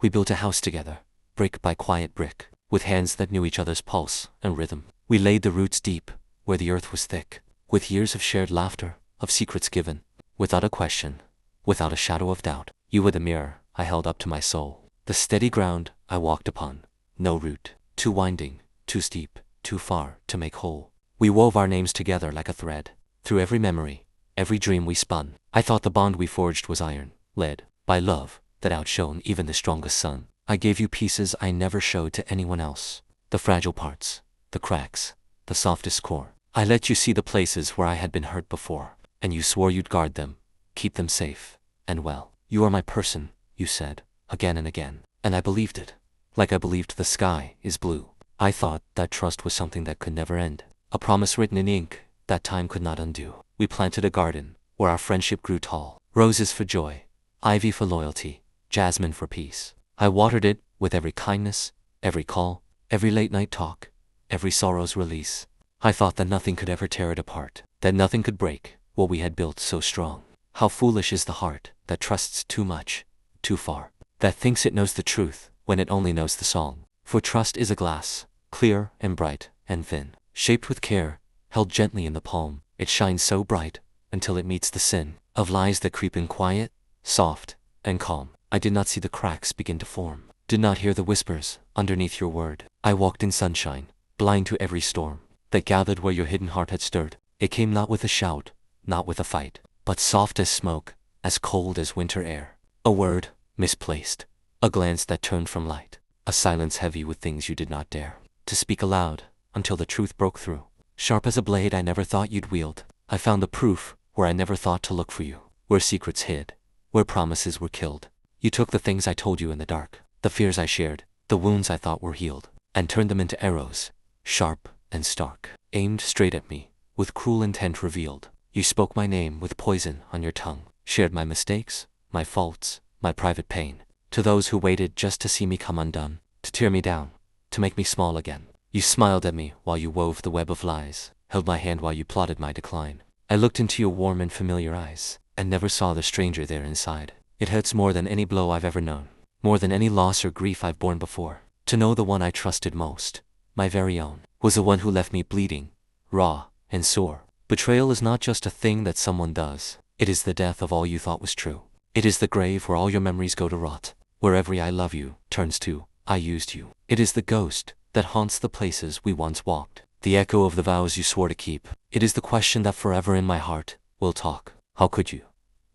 We built a house together, brick by quiet brick, with hands that knew each other's pulse and rhythm. We laid the roots deep, where the earth was thick, with years of shared laughter, of secrets given, without a question, without a shadow of doubt. You were the mirror I held up to my soul, the steady ground I walked upon, no route, too winding, too steep, too far to make whole. We wove our names together like a thread, through every memory, every dream we spun. I thought the bond we forged was iron, led by love that outshone even the strongest sun. I gave you pieces I never showed to anyone else, the fragile parts, the cracks, the softest core. I let you see the places where I had been hurt before, and you swore you'd guard them, keep them safe and well. You are my person, you said, again and again, and I believed it, like I believed the sky is blue. I thought that trust was something that could never end, a promise written in ink that time could not undo. We planted a garden where our friendship grew tall, roses for joy, ivy for loyalty, jasmine for peace. I watered it with every kindness, every call, every late night talk, every sorrow's release. I thought that nothing could ever tear it apart, that nothing could break what we had built so strong. How foolish is the heart that trusts too much, too far, that thinks it knows the truth when it only knows the song. For trust is a glass, clear and bright and thin, shaped with care, held gently in the palm. It shines so bright until it meets the sin of lies that creep in quiet, soft, and calm. I did not see the cracks begin to form, did not hear the whispers underneath your word. I walked in sunshine, blind to every storm that gathered where your hidden heart had stirred. It came not with a shout, not with a fight, but soft as smoke, as cold as winter air. A word misplaced, a glance that turned from light, a silence heavy with things you did not dare to speak aloud until the truth broke through. Sharp as a blade I never thought you'd wield, I found the proof where I never thought to look for you, where secrets hid, where promises were killed. You took the things I told you in the dark, the fears I shared, the wounds I thought were healed, and turned them into arrows, sharp and stark, aimed straight at me, with cruel intent revealed. You spoke my name with poison on your tongue, shared my mistakes, my faults, my private pain, to those who waited just to see me come undone, to tear me down, to make me small again. You smiled at me while you wove the web of lies, held my hand while you plotted my decline. I looked into your warm and familiar eyes, and never saw the stranger there inside. It hurts more than any blow I've ever known, more than any loss or grief I've borne before, to know the one I trusted most, my very own, was the one who left me bleeding, raw, and sore. Betrayal is not just a thing that someone does, it is the death of all you thought was true. It is the grave where all your memories go to rot, where every I love you turns to I used you. It is the ghost that haunts the places we once walked, the echo of the vows you swore to keep. It is the question that forever in my heart will talk. How could you?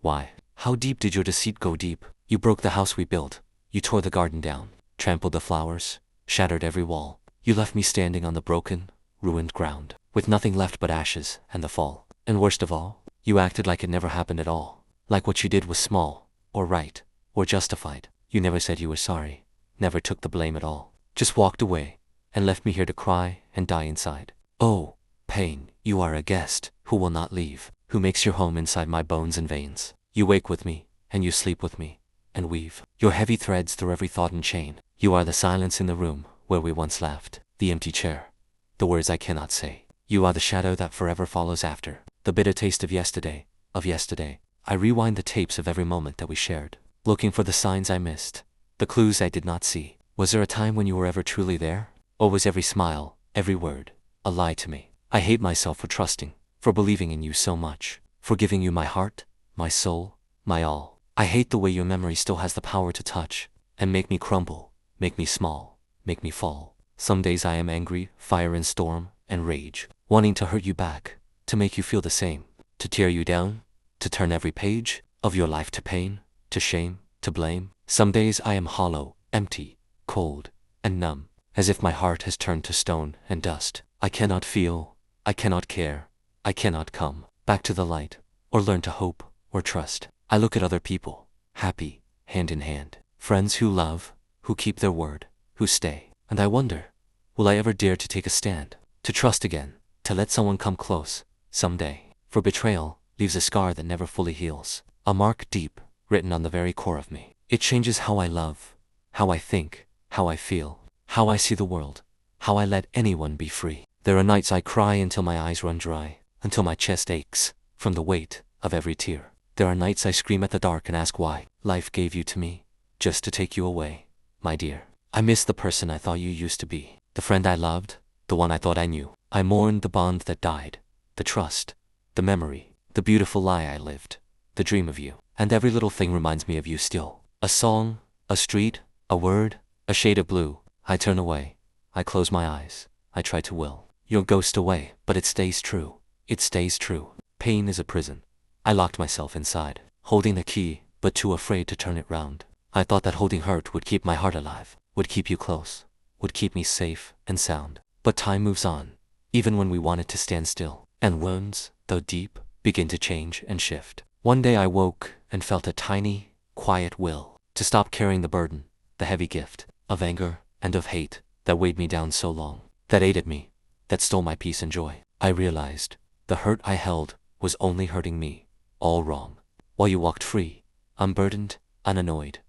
Why? How deep did your deceit go deep? You broke the house we built, you tore the garden down, trampled the flowers, shattered every wall. You left me standing on the broken, ruined ground, with nothing left but ashes and the fall. And worst of all, you acted like it never happened at all, like what you did was small, or right, or justified. You never said you were sorry, never took the blame at all, just walked away, and left me here to cry and die inside. Oh, pain, you are a guest who will not leave, who makes your home inside my bones and veins. You wake with me, and you sleep with me, and weave your heavy threads through every thought and chain. You are the silence in the room where we once laughed, the empty chair, the words I cannot say. You are the shadow that forever follows after, the bitter taste of yesterday, of yesterday. I rewind the tapes of every moment that we shared, looking for the signs I missed, the clues I did not see. Was there a time when you were ever truly there? Or was every smile, every word, a lie to me? I hate myself for trusting, for believing in you so much, for giving you my heart, my soul, my all. I hate the way your memory still has the power to touch, and make me crumble, make me small, make me fall. Some days I am angry, fire and storm, and rage, wanting to hurt you back, to make you feel the same, to tear you down, to turn every page of your life to pain, to shame, to blame. Some days I am hollow, empty, cold, and numb, as if my heart has turned to stone and dust. I cannot feel, I cannot care, I cannot come back to the light, or learn to hope, or trust. I look at other people, happy, hand in hand, friends who love, who keep their word, who stay, and I wonder, will I ever dare to take a stand, to trust again, to let someone come close, someday? For betrayal leaves a scar that never fully heals, a mark deep, written on the very core of me. It changes how I love, how I think, how I feel, how I see the world, how I let anyone be free. There are nights I cry until my eyes run dry, until my chest aches from the weight of every tear. There are nights I scream at the dark and ask why life gave you to me, just to take you away. my dear. I miss the person I thought you used to be, the friend I loved, the one I thought I knew. I mourned the bond that died, the trust, the memory, the beautiful lie I lived, the dream of you. And every little thing reminds me of you still. A song, a street, a word, a shade of blue. I turn away. I close my eyes. I try to will your ghost away, but it stays true. It stays true. Pain is a prison. I locked myself inside, holding the key, but too afraid to turn it round. I thought that holding hurt would keep my heart alive, would keep you close, would keep me safe and sound. But time moves on, even when we want it to stand still. And wounds, though deep, begin to change and shift. One day I woke and felt a tiny, quiet will to stop carrying the burden, the heavy gift of anger and of hate that weighed me down so long, that ate at me, that stole my peace and joy. I realized the hurt I held was only hurting me, all wrong, while you walked free, unburdened, unannoyed.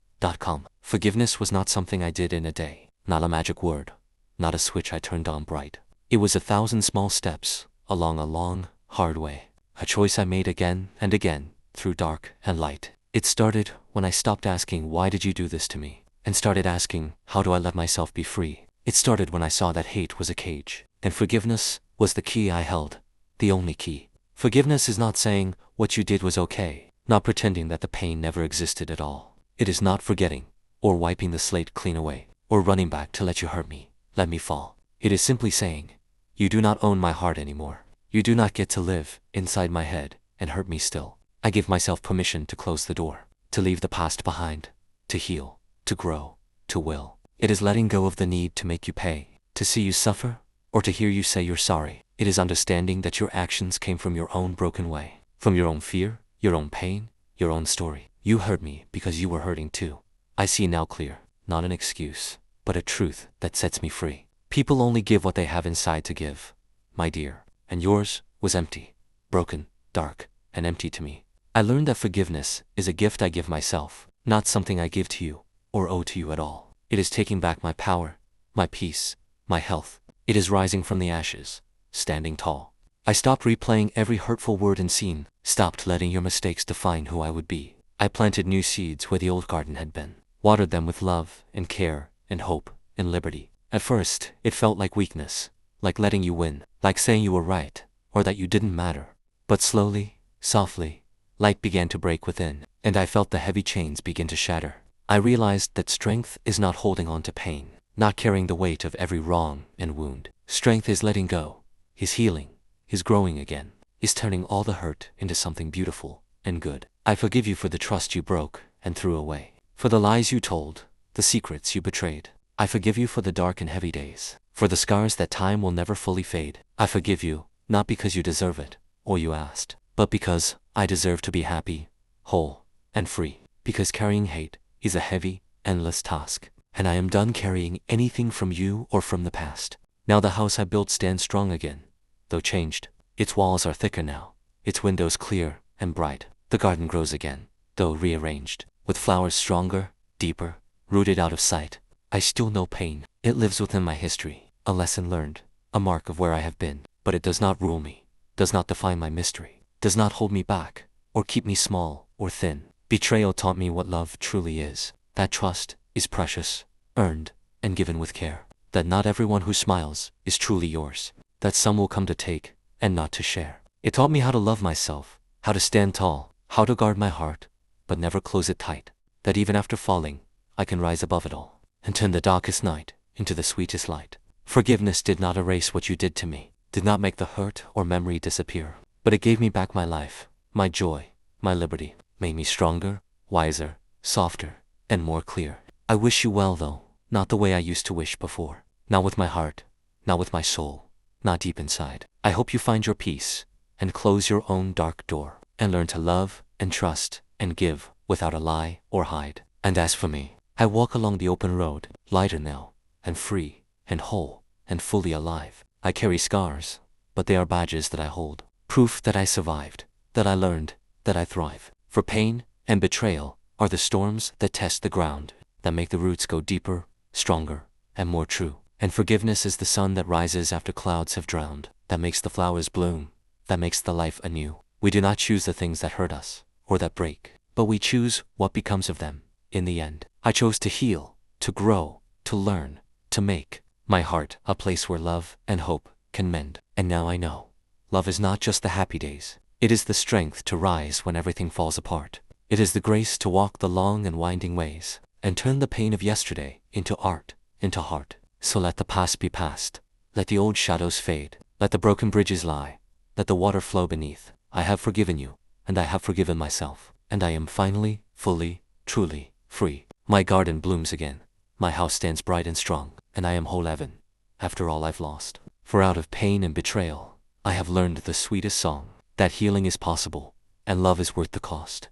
Forgiveness was not something I did in a day, not a magic word, not a switch I turned on bright. It was 1,000 small steps along a long, hard way, a choice I made again and again, through dark and light. It started when I stopped asking, why did you do this to me? And started asking, how do I let myself be free? It started when I saw that hate was a cage, and forgiveness was the key I held, the only key. Forgiveness is not saying what you did was okay, not pretending that the pain never existed at all. It is not forgetting, or wiping the slate clean away, or running back to let you hurt me, let me fall. It is simply saying, you do not own my heart anymore. You do not get to live inside my head and hurt me still. I give myself permission to close the door, to leave the past behind, to heal, to grow, to will. It is letting go of the need to make you pay, to see you suffer, or to hear you say you're sorry. It is understanding that your actions came from your own broken way, from your own fear, your own pain, your own story. You hurt me because you were hurting too. I see now clear, not an excuse, but a truth that sets me free. People only give what they have inside to give, my dear, and yours was empty, broken, dark, and empty to me. I learned that forgiveness is a gift I give myself, not something I give to you, or owe to you at all. It is taking back my power, my peace, my health. It is rising from the ashes, standing tall. I stopped replaying every hurtful word and scene, stopped letting your mistakes define who I would be. I planted new seeds where the old garden had been, watered them with love and care and hope and liberty. At first, it felt like weakness, like letting you win, like saying you were right, or that you didn't matter. But slowly, softly, light began to break within, and I felt the heavy chains begin to shatter. I realized that strength is not holding on to pain, not carrying the weight of every wrong and wound. Strength is letting go, is healing, is growing again, is turning all the hurt into something beautiful and good. I forgive you for the trust you broke and threw away, for the lies you told, the secrets you betrayed. I forgive you for the dark and heavy days, for the scars that time will never fully fade. I forgive you, not because you deserve it, or you asked, but because I deserve to be happy, whole, and free. Because carrying hate is a heavy, endless task, and I am done carrying anything from you or from the past. Now the house I built stands strong again, though changed. Its walls are thicker now, its windows clear and bright. The garden grows again, though rearranged, with flowers stronger, deeper, rooted out of sight. I still know pain. It lives within my history, a lesson learned, a mark of where I have been. But it does not rule me, does not define my mystery, does not hold me back, or keep me small or thin. Betrayal taught me what love truly is, that trust is precious, earned, and given with care, that not everyone who smiles is truly yours, that some will come to take and not to share. It taught me how to love myself, how to stand tall, how to guard my heart, but never close it tight, that even after falling, I can rise above it all, and turn the darkest night into the sweetest light. Forgiveness did not erase what you did to me, did not make the hurt or memory disappear, but it gave me back my life, my joy, my liberty, made me stronger, wiser, softer, and more clear. I wish you well though, not the way I used to wish before, not with my heart, not with my soul, not deep inside. I hope you find your peace, and close your own dark door, and learn to love, and trust, and give, without a lie or hide. And as for me, I walk along the open road, lighter now, and free, and whole, and fully alive. I carry scars, but they are badges that I hold, proof that I survived, that I learned, that I thrive. For pain and betrayal are the storms that test the ground, that make the roots go deeper, stronger, and more true. And forgiveness is the sun that rises after clouds have drowned, that makes the flowers bloom, that makes the life anew. We do not choose the things that hurt us, or that break, but we choose what becomes of them, in the end. I chose to heal, to grow, to learn, to make my heart a place where love and hope can mend. And now I know, love is not just the happy days. It is the strength to rise when everything falls apart. It is the grace to walk the long and winding ways, and turn the pain of yesterday into art, into heart. So let the past be past. Let the old shadows fade. Let the broken bridges lie. Let the water flow beneath. I have forgiven you, and I have forgiven myself. And I am finally, fully, truly, free. My garden blooms again. My house stands bright and strong, and I am whole even, after all I've lost. For out of pain and betrayal, I have learned the sweetest song, that healing is possible, and love is worth the cost.